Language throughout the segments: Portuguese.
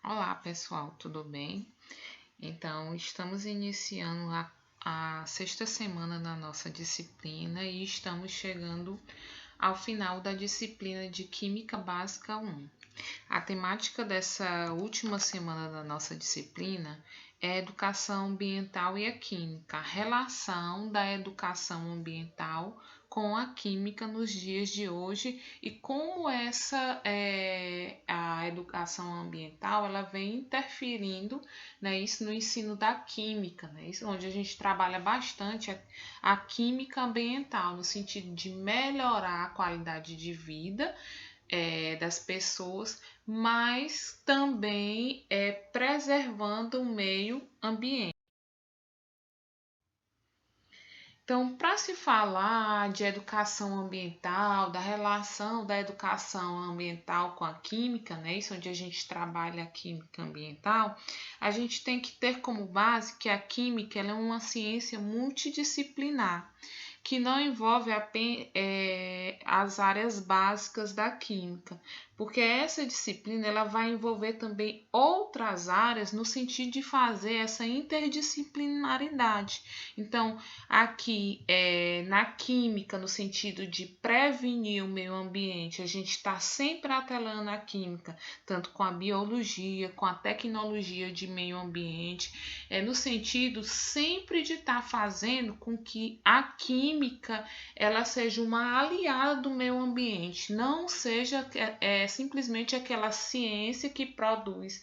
Olá, pessoal, tudo bem? Então, estamos iniciando a sexta semana da nossa disciplina e estamos chegando ao final da disciplina de Química Básica 1. A temática dessa última semana da nossa disciplina é a educação ambiental e a química, a relação da educação ambiental com a química nos dias de hoje e como a educação ambiental ela vem interferindo, né, isso no ensino da química, né, isso, onde a gente trabalha bastante a química ambiental no sentido de melhorar a qualidade de vida das pessoas, mas também preservando o meio ambiente. Então, para se falar de educação ambiental, da relação da educação ambiental com a química, né, isso onde a gente trabalha a química ambiental, a gente tem que ter como base que a química ela é uma ciência multidisciplinar que não envolve apenas as áreas básicas da química, porque essa disciplina ela vai envolver também outras áreas no sentido de fazer essa interdisciplinaridade. Então, aqui na química, no sentido de prevenir o meio ambiente, a gente está sempre atrelando a química, tanto com a biologia, com a tecnologia de meio ambiente, no sentido sempre de estar fazendo com que a química ela seja uma aliada do meio ambiente, não seja simplesmente aquela ciência que produz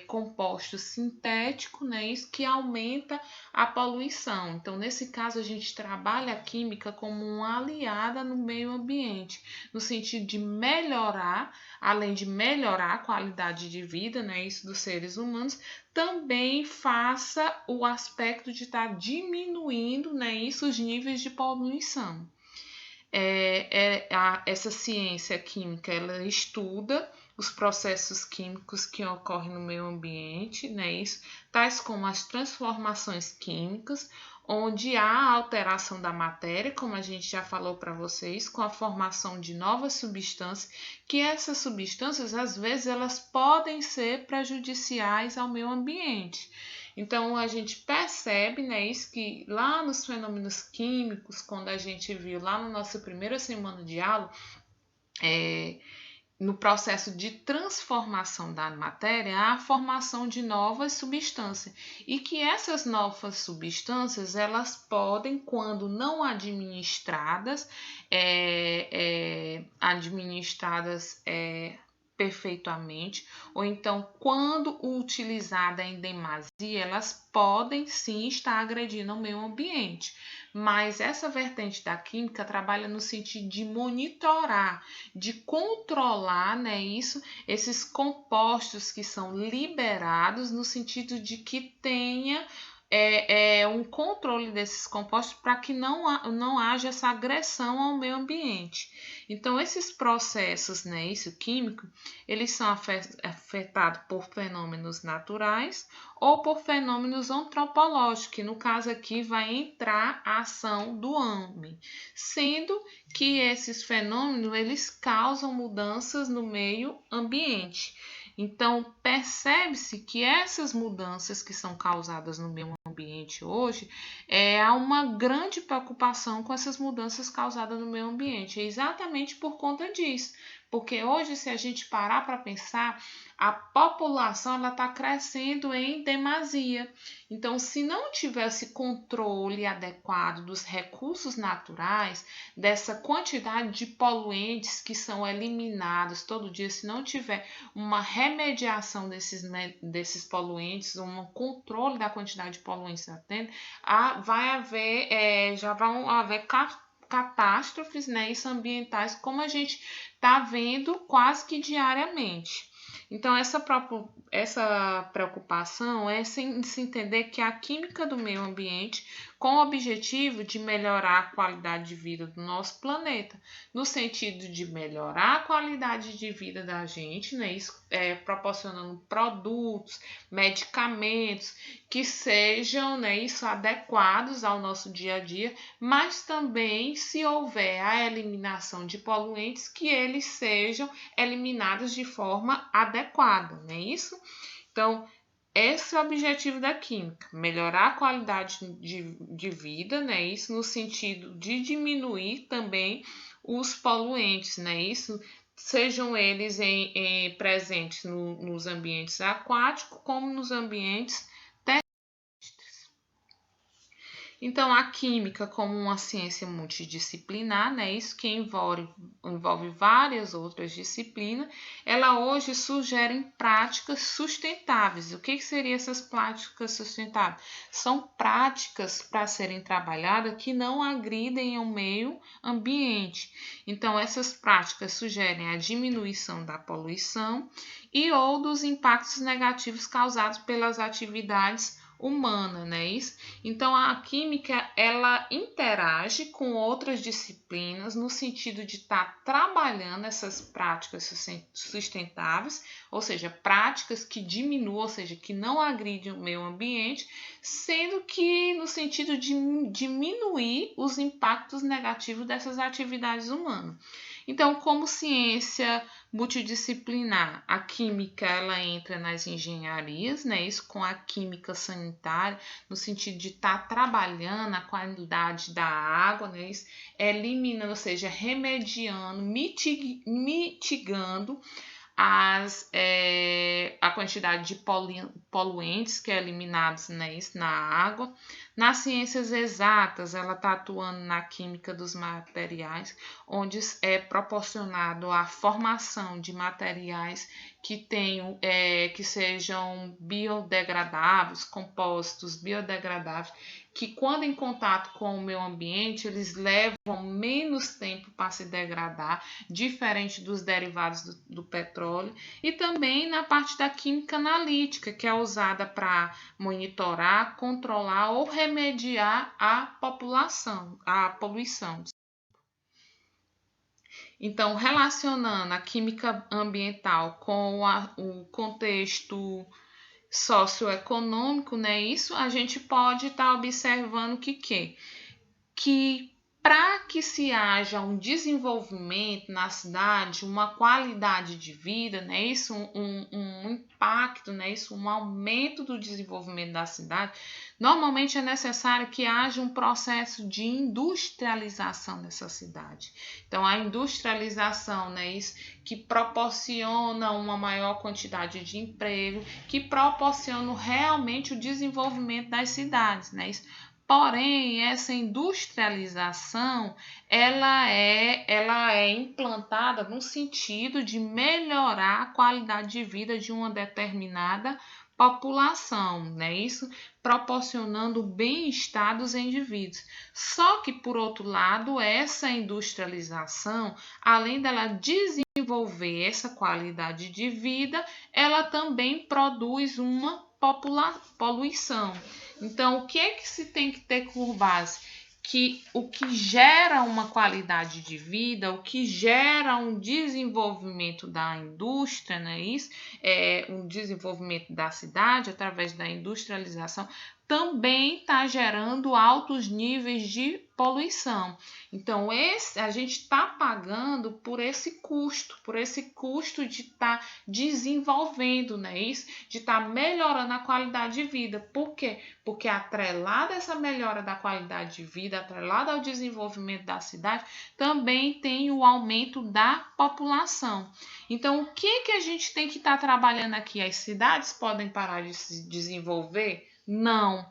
compostos sintéticos, né, isso que aumenta a poluição. Então, nesse caso, a gente trabalha a química como uma aliada no meio ambiente, no sentido de melhorar, além de melhorar a qualidade de vida, né, isso dos seres humanos, também faça o aspecto de estar diminuindo, né, isso, os níveis de poluição. Essa ciência química ela estuda os processos químicos que ocorrem no meio ambiente, né, isso, tais como as transformações químicas, onde há alteração da matéria, como a gente já falou para vocês, com a formação de novas substâncias, que essas substâncias, às vezes, elas podem ser prejudiciais ao meio ambiente. Então, a gente percebe, né, isso que lá nos fenômenos químicos, quando a gente viu lá na nossa primeira semana de aula, no processo de transformação da matéria, há a formação de novas substâncias e que essas novas substâncias elas podem, quando não administradas, perfeitamente, ou então quando utilizada em demasia, elas podem sim estar agredindo o meio ambiente. Mas essa vertente da química trabalha no sentido de monitorar, de controlar, né, esses compostos que são liberados no sentido de que tenha um controle desses compostos para que não haja essa agressão ao meio ambiente. Então, esses processos, né, isso químico, eles são afetados por fenômenos naturais ou por fenômenos antropológicos, que no caso aqui vai entrar a ação do homem, sendo que esses fenômenos eles causam mudanças no meio ambiente. Então, percebe-se que essas mudanças que são causadas no meio ambiente hoje, há uma grande preocupação com essas mudanças causadas no meio ambiente, exatamente por conta disso. Porque hoje, se a gente parar para pensar, a população está crescendo em demasia. Então, se não tivesse controle adequado dos recursos naturais, dessa quantidade de poluentes que são eliminados todo dia, se não tiver uma remediação desses poluentes, um controle da quantidade de poluentes atendo, já vão haver catástrofes, né, ambientais, como a gente está vendo quase que diariamente. Então, essa preocupação é se entender que a química do meio ambiente com o objetivo de melhorar a qualidade de vida do nosso planeta, no sentido de melhorar a qualidade de vida da gente, né? Isso, proporcionando produtos, medicamentos que sejam, né, isso, adequados ao nosso dia a dia, mas também, se houver a eliminação de poluentes, que eles sejam eliminados de forma adequada, não é isso? Então, esse é o objetivo da química, melhorar a qualidade de vida, né? Isso no sentido de diminuir também os poluentes, né? Isso, sejam eles presentes nos ambientes aquáticos, como nos ambientes terrestres. Então, a química, como uma ciência multidisciplinar, né, isso que envolve várias outras disciplinas, ela hoje sugere práticas sustentáveis. O que seriam essas práticas sustentáveis? São práticas para serem trabalhadas que não agridem o meio ambiente. Então, essas práticas sugerem a diminuição da poluição e ou dos impactos negativos causados pelas atividades humana, né? Isso? Então a química ela interage com outras disciplinas no sentido de estar trabalhando essas práticas sustentáveis, ou seja, práticas que diminuam, ou seja, que não agridem o meio ambiente, sendo que no sentido de diminuir os impactos negativos dessas atividades humanas. Então, como ciência multidisciplinar, a química ela entra nas engenharias, né? Isso com a química sanitária, no sentido de estar trabalhando a qualidade da água, né? Isso, eliminando, ou seja, remediando, mitigando a quantidade de poluentes que é eliminados, né, na água. Nas ciências exatas, ela está atuando na química dos materiais, onde é proporcionado a formação de materiais que sejam biodegradáveis, compostos biodegradáveis, que quando em contato com o meio ambiente, eles levam menos tempo para se degradar, diferente dos derivados do petróleo, e também na parte da química analítica, que é usada para monitorar, controlar ou remediar a poluição. Então, relacionando a química ambiental com o contexto socioeconômico, né? Isso a gente pode estar observando que para que se haja um desenvolvimento na cidade, uma qualidade de vida, né? Isso, um impacto, né? Isso, um aumento do desenvolvimento da cidade, normalmente é necessário que haja um processo de industrialização dessa cidade. Então, a industrialização, né? Isso que proporciona uma maior quantidade de emprego, que proporciona realmente o desenvolvimento das cidades, né? Isso, porém, essa industrialização ela é implantada no sentido de melhorar a qualidade de vida de uma determinada população, né? Isso proporcionando bem-estar dos indivíduos. Só que, por outro lado, essa industrialização, além dela desenvolver essa qualidade de vida, ela também produz uma poluição. Então, o que é que se tem que ter por base? Que o que gera uma qualidade de vida, o que gera um desenvolvimento da indústria, né? Isso um desenvolvimento da cidade através da industrialização, também está gerando altos níveis de poluição. Então, a gente está pagando por esse custo de estar desenvolvendo, né? Isso, de estar melhorando a qualidade de vida. Por quê? Porque atrelada a essa melhora da qualidade de vida, atrelada ao desenvolvimento da cidade, também tem o aumento da população. Então, o que a gente tem que estar trabalhando aqui? As cidades podem parar de se desenvolver? Não.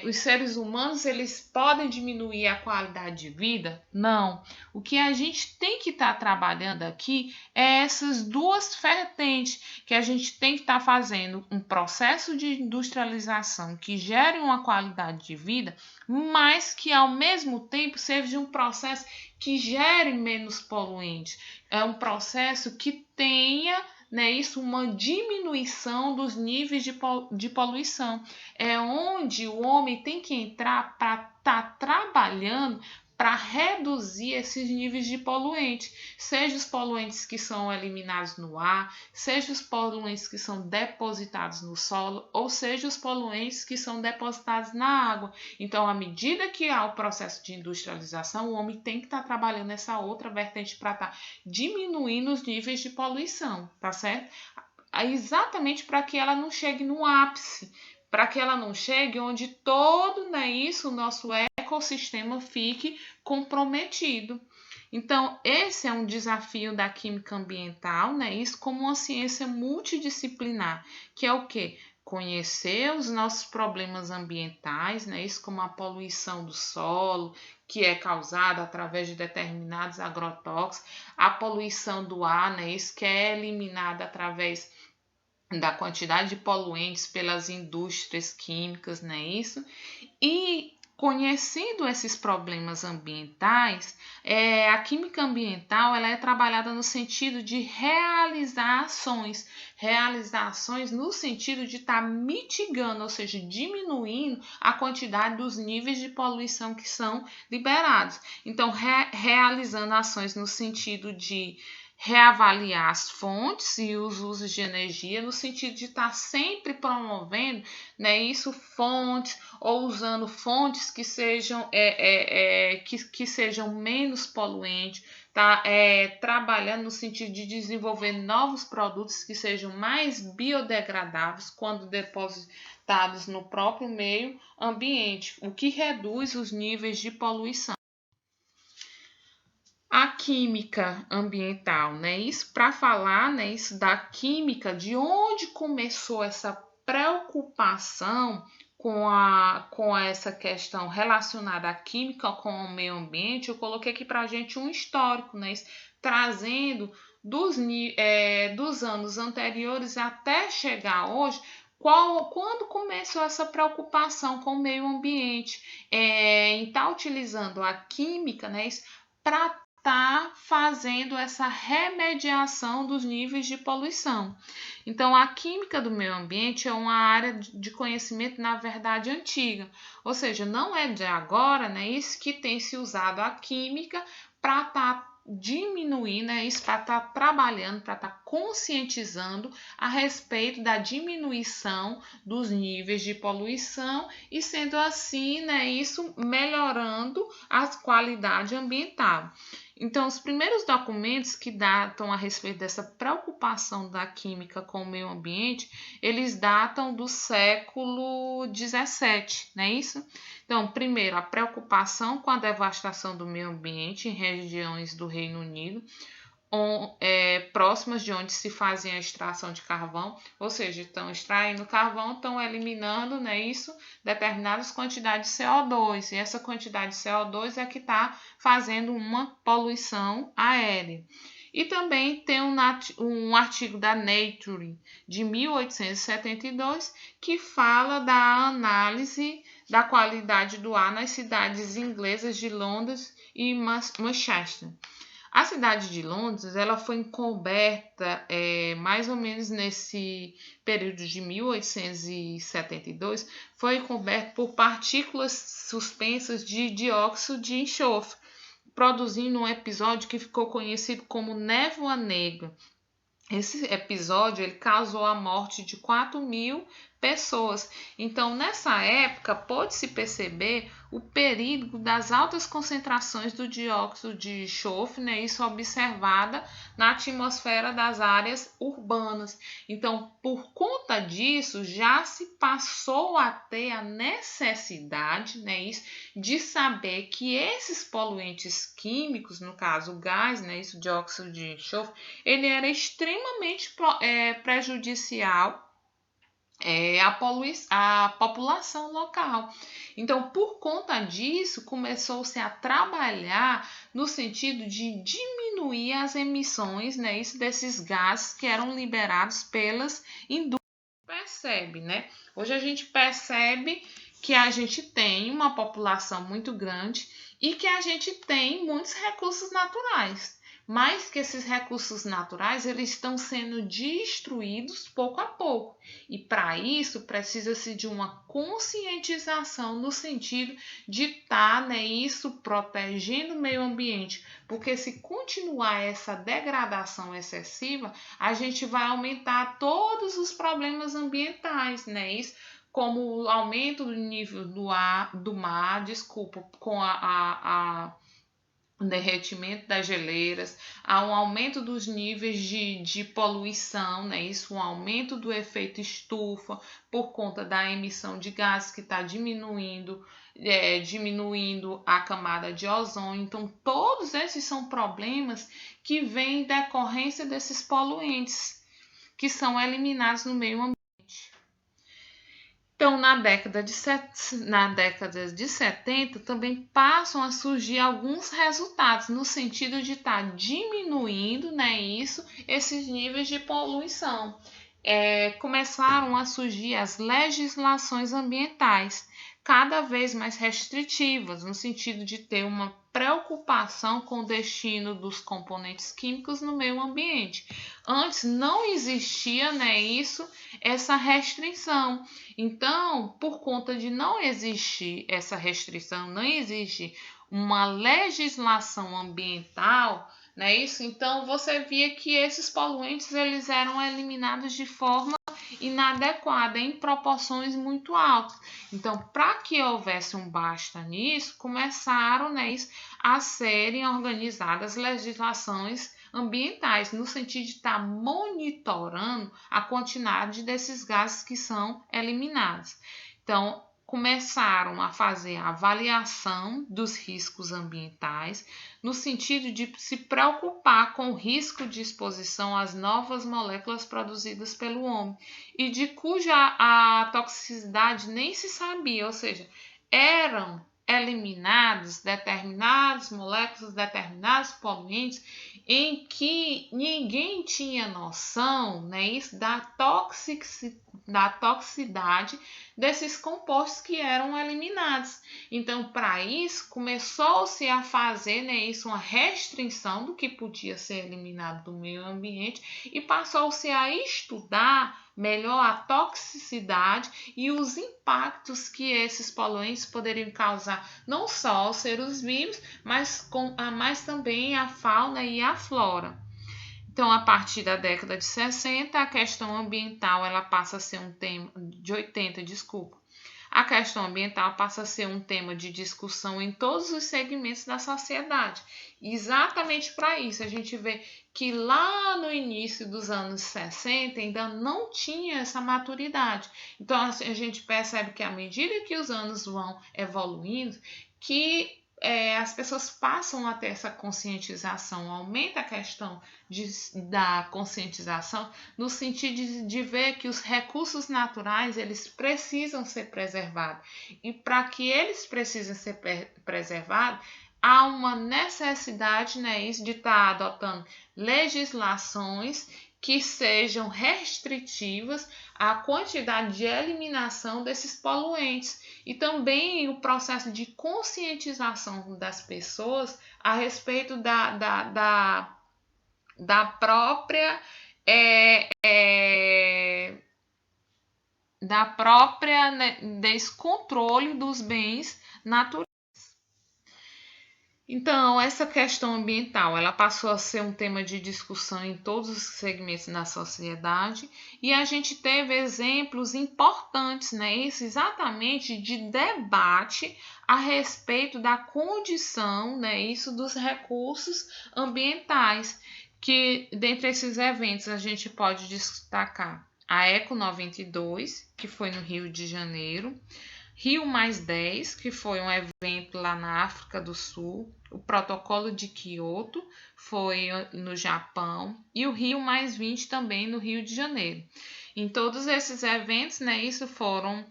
Os seres humanos eles podem diminuir a qualidade de vida? Não. O que a gente tem que estar trabalhando aqui é essas duas vertentes, que a gente tem que estar fazendo um processo de industrialização que gere uma qualidade de vida, mas que ao mesmo tempo seja um processo que gere menos poluentes. É um processo que tenha né, isso, uma diminuição dos níveis de poluição. É onde o homem tem que entrar para estar trabalhando para reduzir esses níveis de poluentes, seja os poluentes que são eliminados no ar, seja os poluentes que são depositados no solo, ou seja os poluentes que são depositados na água. Então, à medida que há o processo de industrialização, o homem tem que estar trabalhando nessa outra vertente para estar diminuindo os níveis de poluição, tá certo? Exatamente para que ela não chegue no ápice, para que ela não chegue onde todo, né, isso, o nosso ecossistema fique comprometido. Então, esse é um desafio da química ambiental, né? Isso como uma ciência multidisciplinar, que é o quê? Conhecer os nossos problemas ambientais, né? Isso como a poluição do solo, que é causada através de determinados agrotóxicos, a poluição do ar, né? Isso que é eliminada através da quantidade de poluentes pelas indústrias químicas, não é isso? E conhecendo esses problemas ambientais, a química ambiental ela é trabalhada no sentido de realizar ações no sentido de estar mitigando, ou seja, diminuindo a quantidade dos níveis de poluição que são liberados. Então, realizando ações no sentido de reavaliar as fontes e os usos de energia, no sentido de estar sempre promovendo, né, isso, fontes, ou usando fontes que sejam, que sejam menos poluentes, tá? Trabalhando no sentido de desenvolver novos produtos que sejam mais biodegradáveis quando depositados no próprio meio ambiente, o que reduz os níveis de poluição. A química ambiental, né? Isso para falar, né? Isso da química, de onde começou essa preocupação com essa questão relacionada à química com o meio ambiente, eu coloquei aqui para a gente um histórico, né? Isso, trazendo dos anos anteriores até chegar hoje. Quando começou essa preocupação com o meio ambiente, em estar utilizando a química, né, para fazendo essa remediação dos níveis de poluição. Então, a química do meio ambiente é uma área de conhecimento, na verdade, antiga, ou seja, não é de agora, né, isso que tem se usado a química para estar diminuir, né, isso para estar trabalhando, para estar conscientizando a respeito da diminuição dos níveis de poluição e sendo assim, né, isso melhorando a qualidade ambiental. Então, os primeiros documentos que datam a respeito dessa preocupação da química com o meio ambiente, eles datam do século XVII, não é isso? Então, primeiro, a preocupação com a devastação do meio ambiente em regiões do Reino Unido, próximas de onde se fazia a extração de carvão, ou seja, estão extraindo carvão, estão eliminando, né, isso, determinadas quantidades de CO2, e essa quantidade de CO2 é que está fazendo uma poluição aérea. E também tem um artigo da Nature de 1872 que fala da análise da qualidade do ar nas cidades inglesas de Londres e Manchester. A cidade de Londres ela foi encoberta mais ou menos nesse período de 1872, foi encoberta por partículas suspensas de dióxido de enxofre, produzindo um episódio que ficou conhecido como névoa negra. Esse episódio ele causou a morte de 4.000 pessoas. Então, nessa época, pôde-se perceber o perigo das altas concentrações do dióxido de enxofre, né? Isso observada na atmosfera das áreas urbanas. Então, por conta disso, já se passou a ter a necessidade, né, de saber que esses poluentes químicos, no caso o gás, né, isso, dióxido de enxofre, ele era extremamente prejudicial à população local. Então, por conta disso, começou-se a trabalhar no sentido de diminuir as emissões, né, isso, desses gases que eram liberados pelas indústrias. Percebe, né? Hoje a gente percebe que a gente tem uma população muito grande e que a gente tem muitos recursos naturais. mas que esses recursos naturais eles estão sendo destruídos pouco a pouco. E para isso precisa-se de uma conscientização no sentido de estar, né, isso protegendo o meio ambiente, porque se continuar essa degradação excessiva, a gente vai aumentar todos os problemas ambientais, né? Isso como o aumento do nível do mar, desculpa, com o derretimento das geleiras, há um aumento dos níveis de poluição, né? Isso, um aumento do efeito estufa por conta da emissão de gases que está diminuindo a camada de ozônio. Então, todos esses são problemas que vêm em decorrência desses poluentes que são eliminados no meio ambiente. Então, na década de 70, também passam a surgir alguns resultados no sentido de estar diminuindo, né, esses níveis de poluição. Começaram a surgir as legislações ambientais, cada vez mais restritivas, no sentido de ter uma preocupação com o destino dos componentes químicos no meio ambiente. Antes não existia, né, essa restrição. Então, por conta de não existir essa restrição, não existe uma legislação ambiental, né, então você via que esses poluentes eles eram eliminados de forma inadequada, em proporções muito altas. Então, para que houvesse um basta nisso, começaram, né, a serem organizadas legislações ambientais, no sentido de estar monitorando a quantidade desses gases que são eliminados. Então, começaram a fazer a avaliação dos riscos ambientais, no sentido de se preocupar com o risco de exposição às novas moléculas produzidas pelo homem e de cuja a toxicidade nem se sabia, ou seja, eram eliminados determinadas moléculas, determinados poluentes em que ninguém tinha noção, né, da toxicidade desses compostos que eram eliminados. Então, para isso, começou-se a fazer, né, uma restrição do que podia ser eliminado do meio ambiente e passou-se a estudar melhor a toxicidade e os impactos que esses poluentes poderiam causar não só aos seres vivos, mas também à fauna e à flora. Então, a partir da década de 60, a questão ambiental ela passa a ser um tema de 80, desculpa. A questão ambiental passa a ser um tema de discussão em todos os segmentos da sociedade. E exatamente para isso, a gente vê que lá no início dos anos 60 ainda não tinha essa maturidade. Então, a gente percebe que à medida que os anos vão evoluindo, que as pessoas passam a ter essa conscientização, aumenta a questão da conscientização no sentido de ver que os recursos naturais eles precisam ser preservados e para que eles precisem ser preservados há uma necessidade, né, de estar adotando legislações que sejam restritivas à quantidade de eliminação desses poluentes e também o processo de conscientização das pessoas a respeito da própria né, descontrole dos bens naturais. Então, essa questão ambiental, ela passou a ser um tema de discussão em todos os segmentos da sociedade e a gente teve exemplos importantes, né, exatamente de debate a respeito da condição, né, dos recursos ambientais, que dentre esses eventos a gente pode destacar a Eco 92, que foi no Rio de Janeiro, Rio +10, que foi um evento lá na África do Sul, o Protocolo de Kyoto foi no Japão e o Rio +20 também no Rio de Janeiro. Em todos esses eventos, né, foram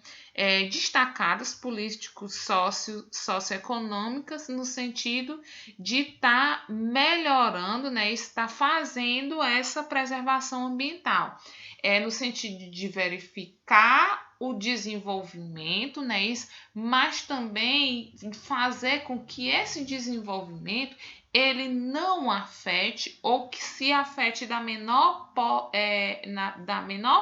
destacadas políticas socioeconômicas no sentido de estar melhorando, né, estar fazendo essa preservação ambiental. No sentido de verificar o desenvolvimento, né, mas também fazer com que esse desenvolvimento ele não afete ou que se afete da menor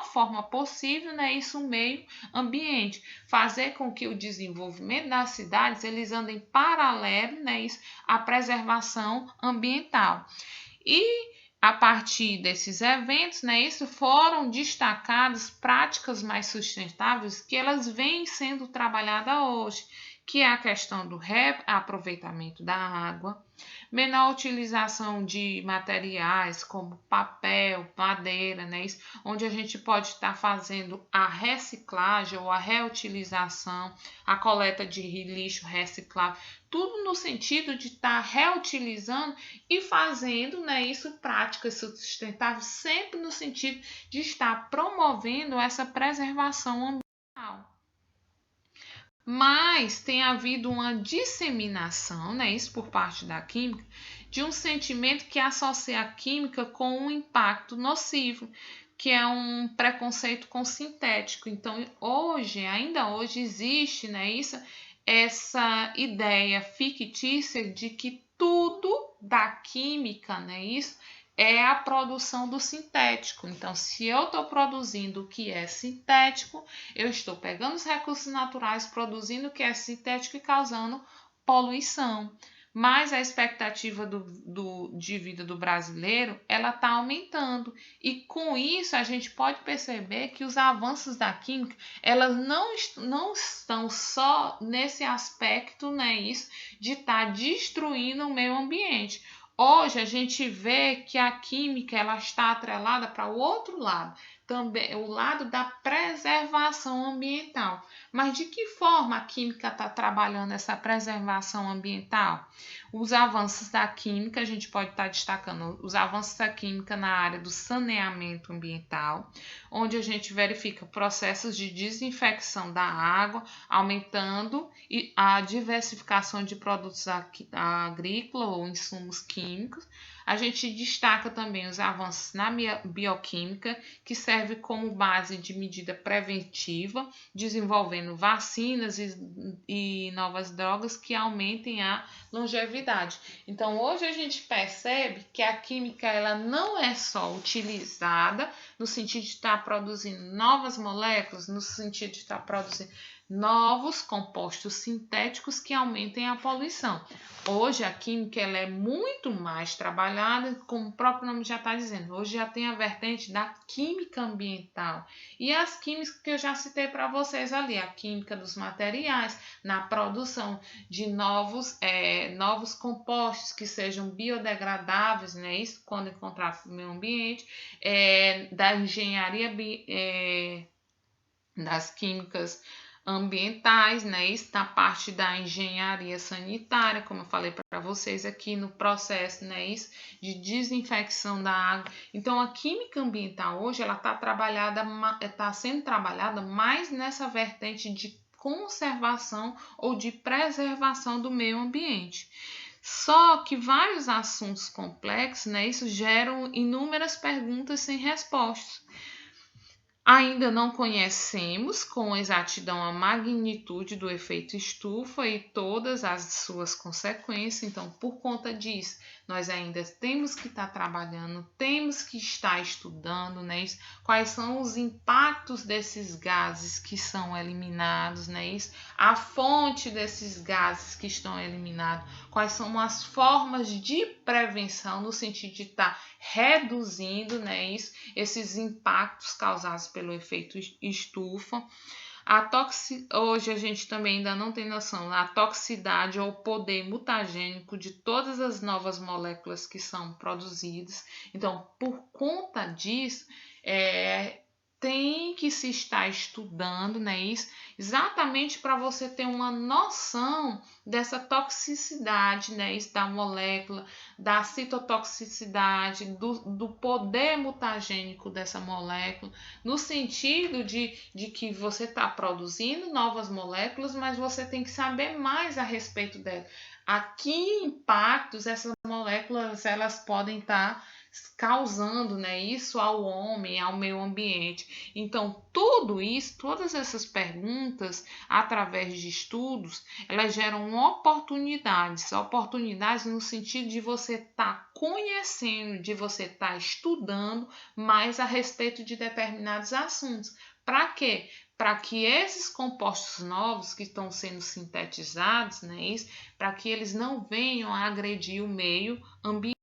forma possível, né, isso o meio ambiente, fazer com que o desenvolvimento das cidades eles andem paralelo, né, isso, à preservação ambiental. E a partir desses eventos, né, isso foram destacadas práticas mais sustentáveis que elas vêm sendo trabalhadas hoje, que é a questão do reaproveitamento da água, menor utilização de materiais como papel, madeira, né, isso, onde a gente pode estar fazendo a reciclagem ou a reutilização, a coleta de lixo reciclável, tudo no sentido de estar reutilizando e fazendo, né, isso práticas sustentáveis, sempre no sentido de estar promovendo essa preservação ambiental. Mas tem havido uma disseminação, né, isso por parte da química, de um sentimento que associa a química com um impacto nocivo, que é um preconceito com sintético. Então, ainda hoje existe, né, essa ideia fictícia de que tudo da química, né, isso é a produção do sintético. Então, se eu estou produzindo o que é sintético, eu estou pegando os recursos naturais, produzindo o que é sintético e causando poluição. Mas a expectativa de vida do brasileiro ela está aumentando. E com isso a gente pode perceber que os avanços da química elas não estão só nesse aspecto, né, isso, de estar destruindo o meio ambiente. Hoje a gente vê que a química ela está atrelada para o outro lado, também o lado da preservação ambiental. Mas de que forma a química está trabalhando essa preservação ambiental? Os avanços da química, a gente pode estar destacando os avanços da química na área do saneamento ambiental, onde a gente verifica processos de desinfecção da água, aumentando a diversificação de produtos agrícolas ou insumos químicos. A gente destaca também os avanços na bioquímica, que serve como base de medida preventiva, desenvolvendo vacinas e novas drogas que aumentem a longevidade. Então, hoje a gente percebe que a química ela não é só utilizada no sentido de estar produzindo novas moléculas, no sentido de estar produzindo novos compostos sintéticos que aumentem a poluição. Hoje a química ela é muito mais trabalhada, como o próprio nome já está dizendo. Hoje já tem a vertente da química ambiental e as químicas que eu já citei para vocês ali, a química dos materiais, na produção de novos compostos que sejam biodegradáveis, né? Isso quando encontrar no meio ambiente, da engenharia das químicas ambientais, né? Isso na parte da engenharia sanitária, como eu falei para vocês aqui no processo, né? Isso de desinfecção da água. Então, a química ambiental hoje ela está sendo trabalhada mais nessa vertente de conservação ou de preservação do meio ambiente. Só que vários assuntos complexos, né? Isso geram inúmeras perguntas sem respostas. Ainda não conhecemos com exatidão a magnitude do efeito estufa e todas as suas consequências, então, por conta disso, nós ainda temos que estar trabalhando, temos que estar estudando, né, quais são os impactos desses gases que são eliminados, né, a fonte desses gases que estão eliminados, quais são as formas de prevenção no sentido de estar reduzindo, né, esses impactos causados pelo efeito estufa. Hoje a gente também ainda não tem noção da toxicidade ou poder mutagênico de todas as novas moléculas que são produzidas. Então, por conta disso, tem que se estar estudando, né, isso, exatamente para você ter uma noção dessa toxicidade, né, isso, da molécula, da citotoxicidade, do poder mutagênico dessa molécula, no sentido de que você está produzindo novas moléculas, mas você tem que saber mais a respeito dela. A que impactos essas moléculas elas podem estar causando, né, isso ao homem, ao meio ambiente. Então, tudo isso, todas essas perguntas, através de estudos, elas geram oportunidades no sentido de você estar conhecendo, de você estar estudando mais a respeito de determinados assuntos. Para quê? Para que esses compostos novos que estão sendo sintetizados, né, para que eles não venham a agredir o meio ambiente.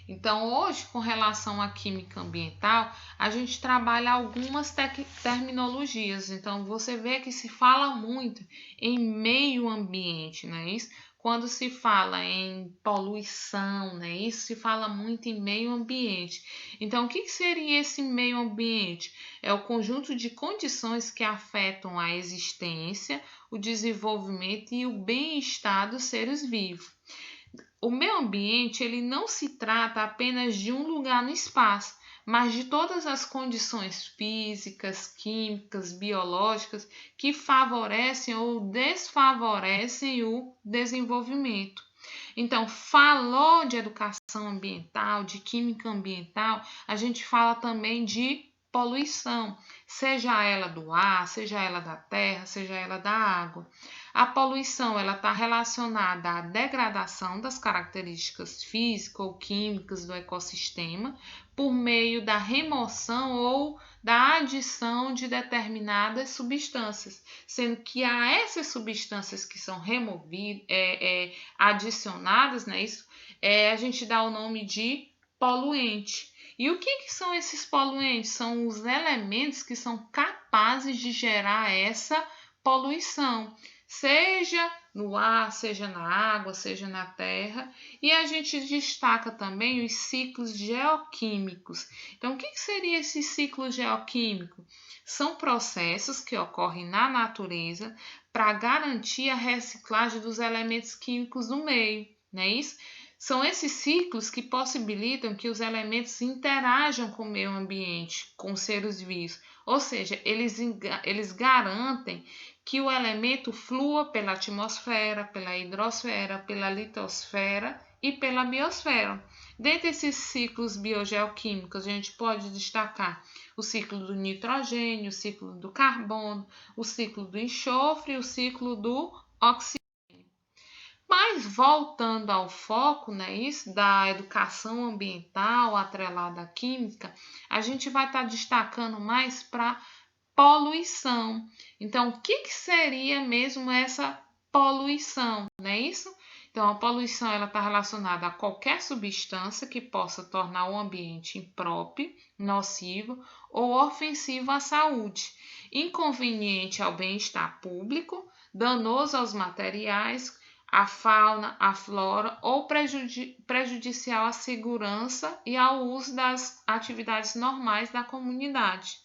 Então, hoje, com relação à química ambiental, a gente trabalha algumas terminologias. Então, você vê que se fala muito em meio ambiente, não é isso? Quando se fala em poluição, né? Isso se fala muito em meio ambiente. Então, o que seria esse meio ambiente? É o conjunto de condições que afetam a existência, o desenvolvimento e o bem-estar dos seres vivos. O meio ambiente ele não se trata apenas de um lugar no espaço, mas de todas as condições físicas, químicas, biológicas que favorecem ou desfavorecem o desenvolvimento. Então, falou de educação ambiental, de química ambiental, a gente fala também de poluição, seja ela do ar, seja ela da terra, seja ela da água. A poluição ela está relacionada à degradação das características físicas ou químicas do ecossistema por meio da remoção ou da adição de determinadas substâncias, sendo que a essas substâncias que são removidas, adicionadas, né, a gente dá o nome de poluente. E o que são esses poluentes? São os elementos que são capazes de gerar essa poluição, seja no ar, seja na água, seja na terra. E a gente destaca também os ciclos geoquímicos. Então, o que seria esse ciclo geoquímico? São processos que ocorrem na natureza para garantir a reciclagem dos elementos químicos do meio, não é isso? São esses ciclos que possibilitam que os elementos interajam com o meio ambiente, com os seres vivos, ou seja, eles garantem que o elemento flua pela atmosfera, pela hidrosfera, pela litosfera e pela biosfera. Dentre esses ciclos biogeoquímicos, a gente pode destacar o ciclo do nitrogênio, o ciclo do carbono, o ciclo do enxofre e o ciclo do oxigênio. Mas voltando ao foco, né, isso da educação ambiental atrelada à química, a gente vai estar destacando mais para poluição. Então, o que seria mesmo essa poluição, não é isso? Então, a poluição ela está relacionada a qualquer substância que possa tornar o ambiente impróprio, nocivo ou ofensivo à saúde, inconveniente ao bem-estar público, danoso aos materiais, à fauna, à flora ou prejudicial à segurança e ao uso das atividades normais da comunidade.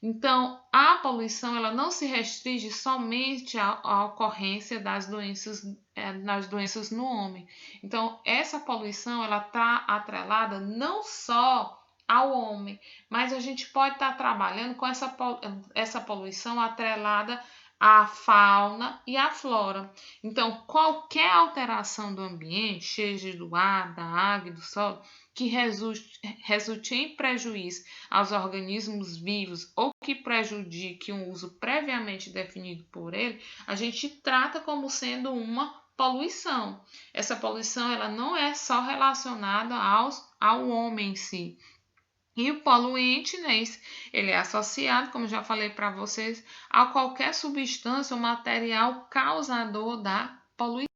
Então, a poluição ela não se restringe somente à ocorrência das doenças no homem. Então, essa poluição ela está atrelada não só ao homem, mas a gente pode estar trabalhando com essa poluição atrelada à fauna e à flora. Então, qualquer alteração do ambiente, seja do ar, da água e do solo, que resulte em prejuízo aos organismos vivos ou que prejudique um uso previamente definido por ele, a gente trata como sendo uma poluição. Essa poluição ela não é só relacionada ao homem em si. E o poluente, né, ele é associado, como já falei para vocês, a qualquer substância ou material causador da poluição.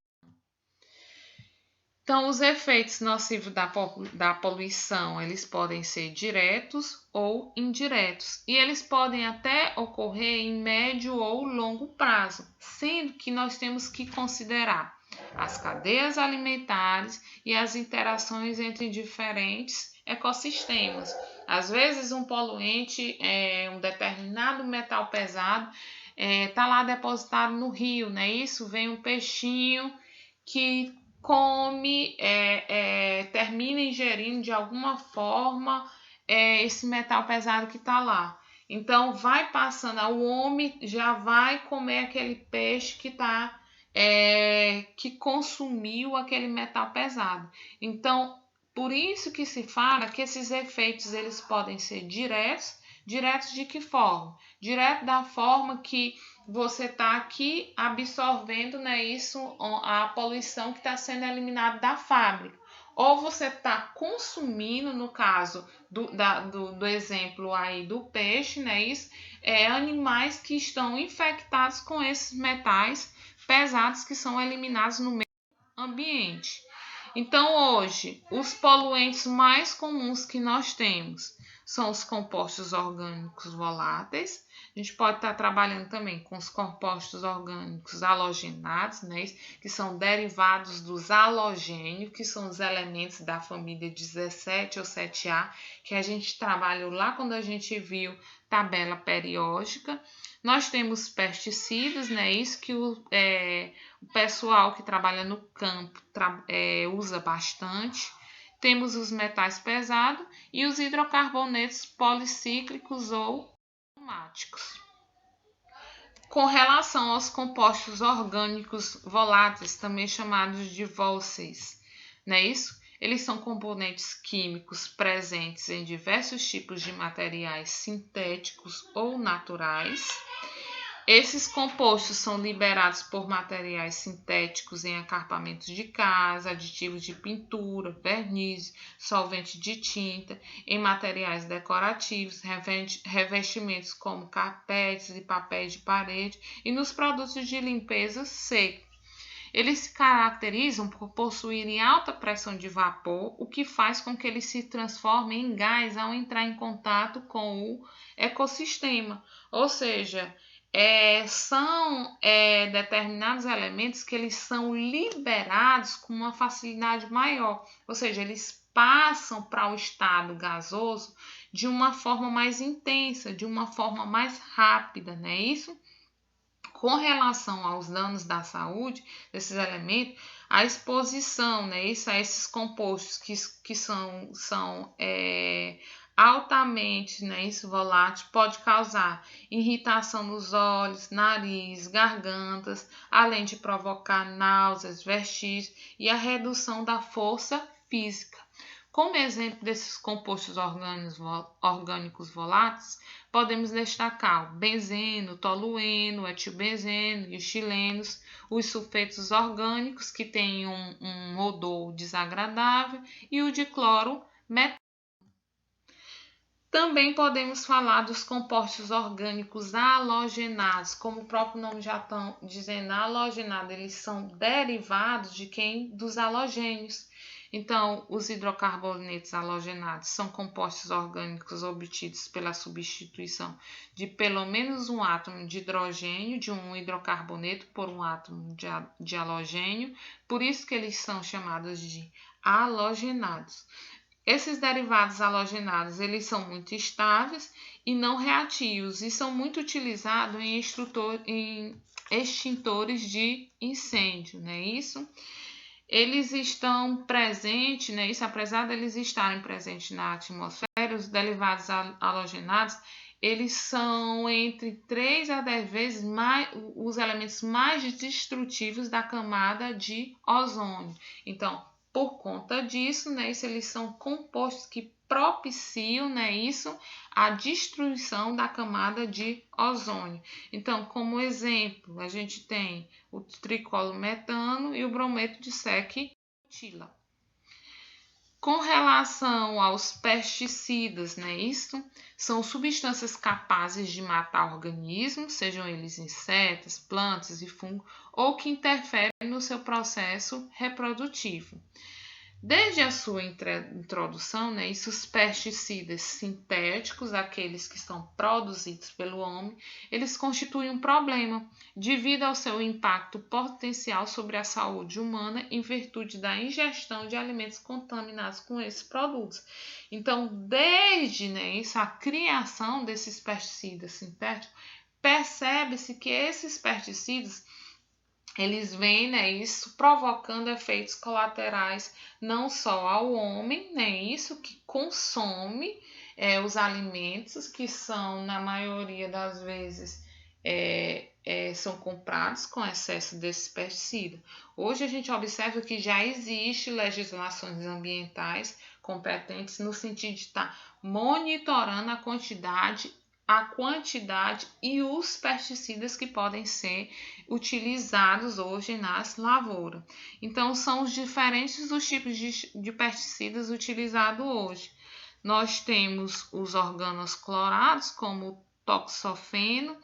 Então, os efeitos nocivos da poluição, eles podem ser diretos ou indiretos, e eles podem até ocorrer em médio ou longo prazo, sendo que nós temos que considerar as cadeias alimentares e as interações entre diferentes ecossistemas. Às vezes, um poluente, um determinado metal pesado, está lá depositado no rio, né? Isso vem um peixinho que come, termina ingerindo de alguma forma esse metal pesado que está lá. Então, vai passando, o homem já vai comer aquele peixe que consumiu aquele metal pesado. Então, Por isso que se fala que esses efeitos eles podem ser diretos. Diretos de que forma? Direto da forma que você está aqui absorvendo, né, isso, a poluição que está sendo eliminada da fábrica. Ou você está consumindo, no caso do exemplo aí do peixe, né, isso, animais que estão infectados com esses metais pesados que são eliminados no meio ambiente. Então, hoje, os poluentes mais comuns que nós temos são os compostos orgânicos voláteis. A gente pode estar trabalhando também com os compostos orgânicos halogenados, né, que são derivados dos halogênios, que são os elementos da família 17 ou 7A, que a gente trabalhou lá quando a gente viu tabela periódica. Nós temos pesticidas, né, isso que o pessoal que trabalha no campo usa bastante. Temos os metais pesados e os hidrocarbonetos policíclicos ou aromáticos. Com relação aos compostos orgânicos voláteis, também chamados de voláteis, não é isso? Eles são componentes químicos presentes em diversos tipos de materiais sintéticos ou naturais. Esses compostos são liberados por materiais sintéticos em acarpamentos de casa, aditivos de pintura, verniz, solvente de tinta, em materiais decorativos, revestimentos como carpetes e papéis de parede e nos produtos de limpeza seca. Eles se caracterizam por possuírem alta pressão de vapor, o que faz com que eles se transformem em gás ao entrar em contato com o ecossistema, ou seja, são determinados elementos que eles são liberados com uma facilidade maior, ou seja, eles passam para o estado gasoso de uma forma mais intensa, de uma forma mais rápida, não é isso? Com relação aos danos da saúde desses elementos, a exposição, né, a esses compostos que são altamente, né, volátil, pode causar irritação nos olhos, nariz, gargantas, além de provocar náuseas, vertigens e a redução da força física. Como exemplo desses compostos orgânicos voláteis, podemos destacar o benzeno, tolueno, etilbenzeno e os xilenos, os sulfetos orgânicos, que têm um odor desagradável, e o dicloro metano. Também podemos falar dos compostos orgânicos halogenados, como o próprio nome já está dizendo, halogenado, eles são derivados de quem? Dos halogênios. Então, os hidrocarbonetos halogenados são compostos orgânicos obtidos pela substituição de pelo menos um átomo de hidrogênio de um hidrocarboneto por um átomo de halogênio, por isso que eles são chamados de halogenados. Esses derivados halogenados, eles são muito estáveis e não reativos e são muito utilizados em extintores de incêndio, não é isso? Eles estão presentes, né? Isso, apesar de eles estarem presentes na atmosfera, os derivados halogenados, eles são entre 3 a 10 vezes mais os elementos mais destrutivos da camada de ozônio. Então, por conta disso, né, eles são compostos que propiciam, né, a destruição da camada de ozônio. Então, como exemplo, a gente tem o tricolometano e o brometo de sequitila. Com relação aos pesticidas, né, são substâncias capazes de matar organismos, sejam eles insetos, plantas e fungos, ou que interferem no seu processo reprodutivo. Desde a sua introdução, né, os pesticidas sintéticos, aqueles que são produzidos pelo homem, eles constituem um problema devido ao seu impacto potencial sobre a saúde humana em virtude da ingestão de alimentos contaminados com esses produtos. Então, desde a criação desses pesticidas sintéticos, percebe-se que esses pesticidas eles vêm, provocando efeitos colaterais não só ao homem, que consome os alimentos, que são, na maioria das vezes, são comprados com excesso desse pesticida. Hoje a gente observa que já existe legislações ambientais competentes no sentido de estar monitorando a quantidade e os pesticidas que podem ser utilizados hoje nas lavouras. Então, são os diferentes os tipos de pesticidas utilizados hoje. Nós temos os organoclorados, como o toxofeno.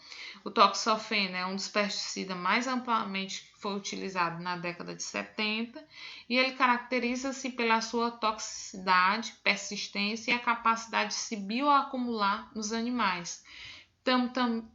O toxofeno é um dos pesticidas mais amplamente que foi utilizado na década de 70 e ele caracteriza-se pela sua toxicidade, persistência e a capacidade de se bioacumular nos animais.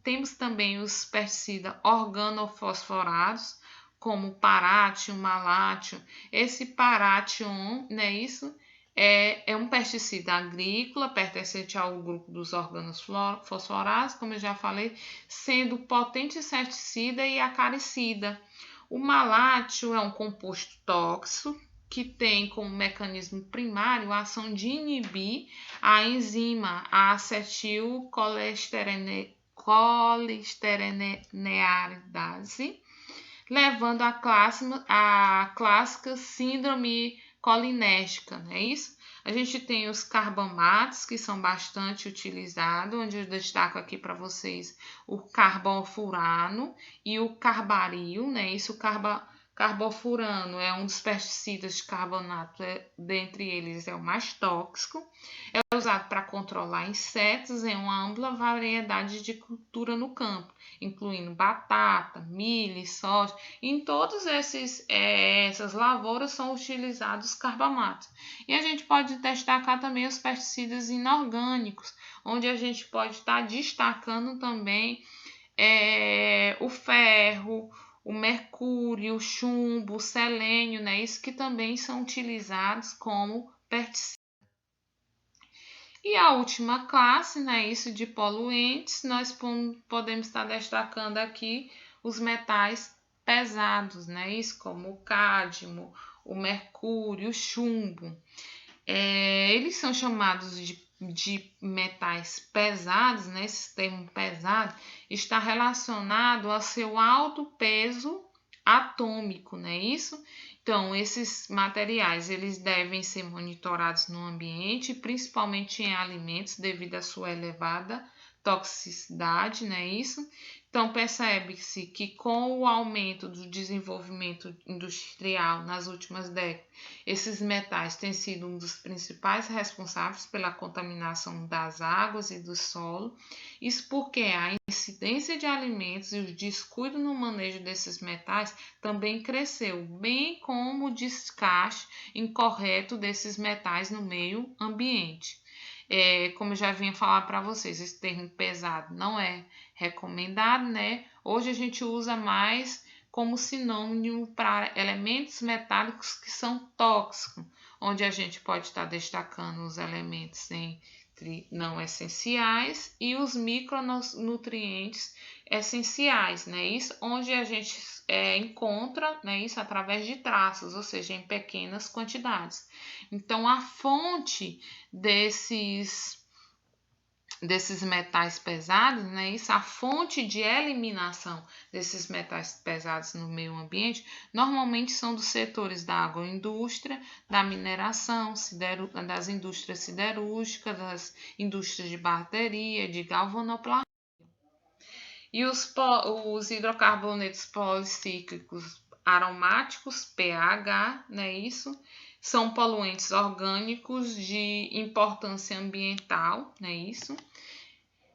Temos também os pesticidas organofosforados, como o parátion, malátion. Esse paration, não é isso? É um pesticida agrícola pertencente ao grupo dos organofosforados, como eu já falei, sendo potente inseticida e acaricida. O malátil é um composto tóxico que tem como mecanismo primário a ação de inibir a enzima acetilcolesteronearidase, levando à clássica síndrome colinérgica, não é isso? A gente tem os carbamatos, que são bastante utilizados, onde eu destaco aqui para vocês o carbofurano e o carbaril, né? Isso, o carbofurano é um dos pesticidas de carbonato, dentre eles é o mais tóxico. É usado para controlar insetos em uma ampla variedade de cultura no campo, incluindo batata, milho e soja. Em todas essas lavouras são utilizados carbamatos. E a gente pode destacar também os pesticidas inorgânicos, onde a gente pode estar destacando também o ferro, o mercúrio, o chumbo, o selênio, né? Isso que também são utilizados como pesticidas. E a última classe, né, isso de poluentes, nós podemos estar destacando aqui os metais pesados, né, isso como o cádmio, o mercúrio, o chumbo. Eles são chamados de metais pesados, né, esse termo pesado está relacionado ao seu alto peso atômico, não é isso? Então, esses materiais eles devem ser monitorados no ambiente, principalmente em alimentos, devido à sua elevada toxicidade, não é isso? Então, percebe-se que com o aumento do desenvolvimento industrial nas últimas décadas, esses metais têm sido um dos principais responsáveis pela contaminação das águas e do solo. Isso porque a incidência de alimentos e o descuido no manejo desses metais também cresceu, bem como o descarte incorreto desses metais no meio ambiente. Como eu já vinha falar para vocês, esse termo pesado não é recomendado, né? Hoje a gente usa mais como sinônimo para elementos metálicos que são tóxicos, onde a gente pode estar destacando os elementos não essenciais e os micronutrientes essenciais, né? Isso onde a gente encontra, né, isso através de traços, ou seja, em pequenas quantidades. Então, a fonte desses metais pesados, né? Isso, a fonte de eliminação desses metais pesados no meio ambiente, normalmente são dos setores da agroindústria, da mineração, das indústrias siderúrgicas, das indústrias de bateria, de galvanoplastia. E os hidrocarbonetos policíclicos aromáticos, PAH, né? Isso são poluentes orgânicos de importância ambiental, né? Isso.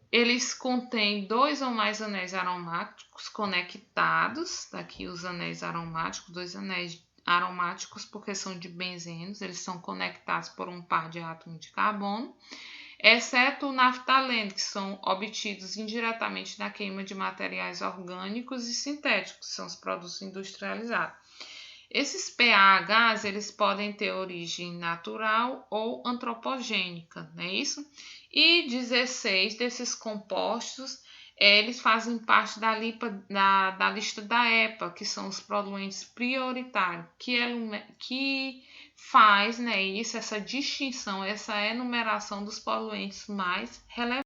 Eles contêm 2 ou mais anéis aromáticos conectados, daqui os anéis aromáticos, 2 anéis aromáticos porque são de benzenos, eles são conectados por um par de átomos de carbono, exceto o naftaleno, que são obtidos indiretamente na queima de materiais orgânicos e sintéticos, que são os produtos industrializados. Esses PAHs, eles podem ter origem natural ou antropogênica, não é isso? E 16 desses compostos, eles fazem parte da lista da EPA, que são os poluentes prioritários, que faz, né, isso, essa distinção, essa enumeração dos poluentes mais relevantes.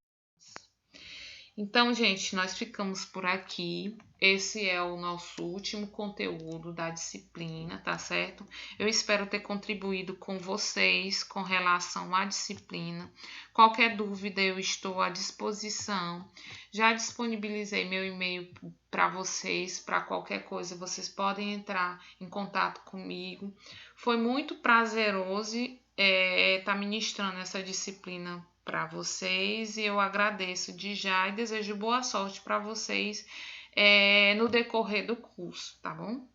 Então, gente, nós ficamos por aqui. Esse é o nosso último conteúdo da disciplina, tá certo? Eu espero ter contribuído com vocês com relação à disciplina. Qualquer dúvida, eu estou à disposição. Já disponibilizei meu e-mail para vocês, para qualquer coisa, vocês podem entrar em contato comigo. Foi muito prazeroso estar ministrando essa disciplina para vocês e eu agradeço de já e desejo boa sorte para vocês no decorrer do curso, tá bom?